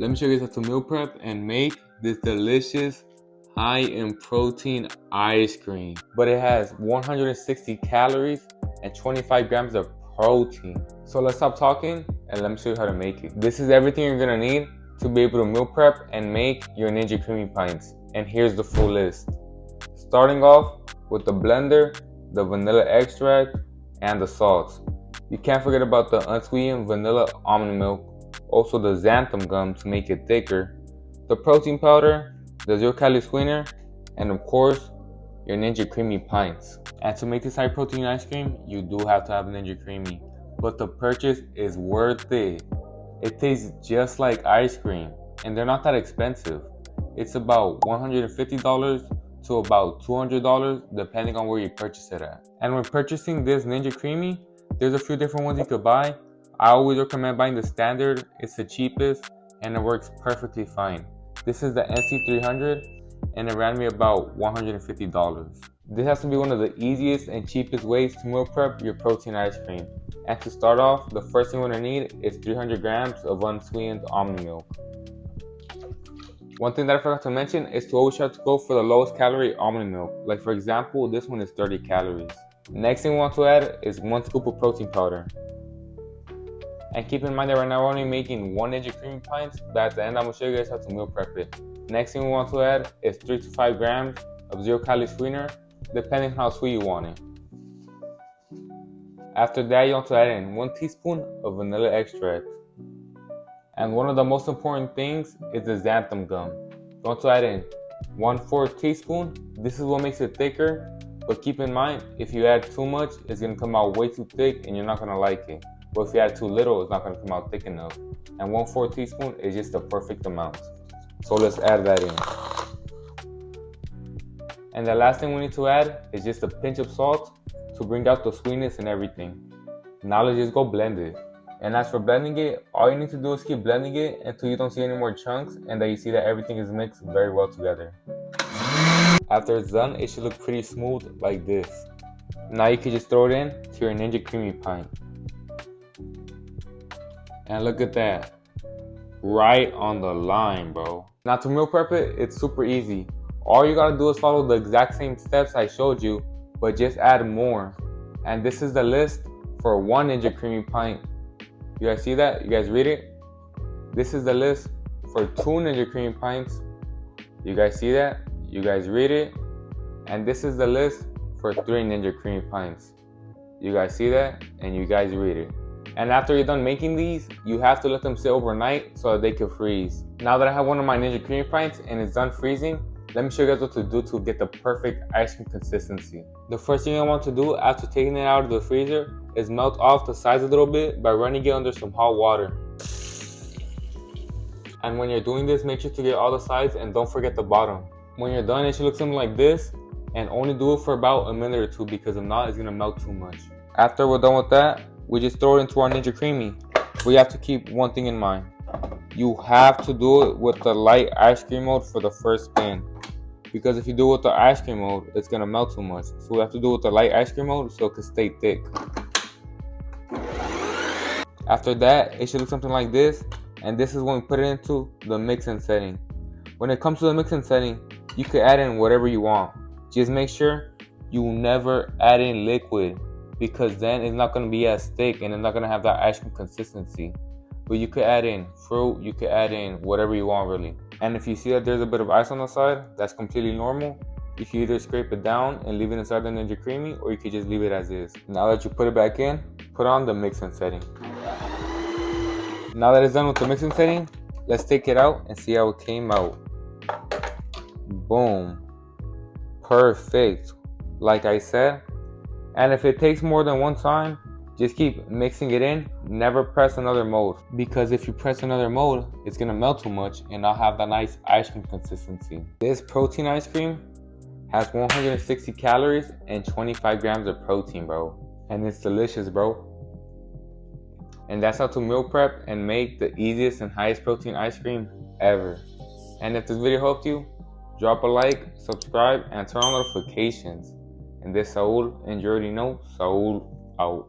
Let me show you guys how to meal prep and make this delicious high in protein ice cream. But it has 160 calories and 25 grams of protein. So let's stop talking and let me show you how to make it. This is everything you're gonna need to be able to meal prep and make your Ninja Creamy Pints. And here's the full list. Starting off with the blender, the vanilla extract, and the salt. You can't forget about the unsweetened vanilla almond milk, also the xanthan gum to make it thicker, the protein powder, the 0-calorie sweetener, and of course, your Ninja Creamy Pints. And to make this high protein ice cream, you do have to have Ninja Creamy, but the purchase is worth it. It tastes just like ice cream, and they're not that expensive. It's about $150 to about $200 depending on where you purchase it at. And when purchasing this Ninja Creamy, there's a few different ones you could buy. I always recommend buying the standard. It's the cheapest and it works perfectly fine. This is the NC300 and it ran me about $150. This has to be one of the easiest and cheapest ways to meal prep your protein ice cream. And to start off, the first thing we're gonna need is 300 grams of unsweetened almond milk. One thing that I forgot to mention is to always try to go for the lowest calorie almond milk. Like for example, this one is 30 calories. Next thing we want to add is 1 scoop of protein powder. And keep in mind that right now we're only making 1 Ninja Creamy Pints, but at the end I'm going to show you guys how to meal prep it. Next thing we want to add is 3 to 5 grams of 0-calorie sweetener, depending on how sweet you want it. After that, you want to add in 1 teaspoon of vanilla extract. And one of the most important things is the xanthan gum. You want to add in 1/4 teaspoon. This is what makes it thicker, but keep in mind, if you add too much, it's going to come out way too thick and you're not going to like it. But if you add too little, it's not going to come out thick enough. And 1/4 teaspoon is just the perfect amount. So let's add that in. And the last thing we need to add is just a pinch of salt to bring out the sweetness and everything. Now let's just go blend it. And as for blending it, all you need to do is keep blending it until you don't see any more chunks and that you see that everything is mixed very well together. After it's done, it should look pretty smooth like this. Now you can just throw it in to your Ninja Creamy Pint. And look at that. Right on the line, bro. Now to meal prep it, it's super easy. All you gotta do is follow the exact same steps I showed you, but just add more. And this is the list for 1 Ninja Creamy Pint. You guys see that? You guys read it? This is the list for 2 Ninja Creamy Pints. You guys see that? You guys read it? And this is the list for 3 Ninja Creamy Pints. You guys see that? And you guys read it. And after you're done making these, you have to let them sit overnight so that they can freeze. Now that I have one of my Ninja Creamy Pints and it's done freezing, let me show you guys what to do to get the perfect ice cream consistency. The first thing I want to do after taking it out of the freezer is melt off the sides a little bit by running it under some hot water. And when you're doing this, make sure to get all the sides and don't forget the bottom. When you're done, it should look something like this, and only do it for about a minute or two because if not, it's gonna melt too much. After we're done with that, we just throw it into our Ninja Creamy. But you have to keep one thing in mind. You have to do it with the light ice cream mode for the first spin. Because if you do it with the ice cream mode, it's gonna melt too much. So we have to do it with the light ice cream mode so it can stay thick. After that, it should look something like this. And this is when we put it into the mixing setting. When it comes to the mixing setting, you can add in whatever you want. Just make sure you never add in liquid, because then it's not going to be as thick and it's not going to have that ice cream consistency. But you could add in fruit, you could add in whatever you want really. And if you see that there's a bit of ice on the side, that's completely normal. You can either scrape it down and leave it inside the Ninja Creamy, or you could just leave it as is. Now that you put it back in, put on the mixing setting. Now that it's done with the mixing setting, let's take it out and see how it came out. Boom. Perfect. Like I said. And if it takes more than one time, just keep mixing it in. Never press another mode, because if you press another mode, it's gonna melt too much and not have that nice ice cream consistency. This protein ice cream has 160 calories and 25 grams of protein, bro. And it's delicious, bro. And that's how to meal prep and make the easiest and highest protein ice cream ever. And if this video helped you, drop a like, subscribe, and turn on notifications. And this Saul, and you already know, Saul out.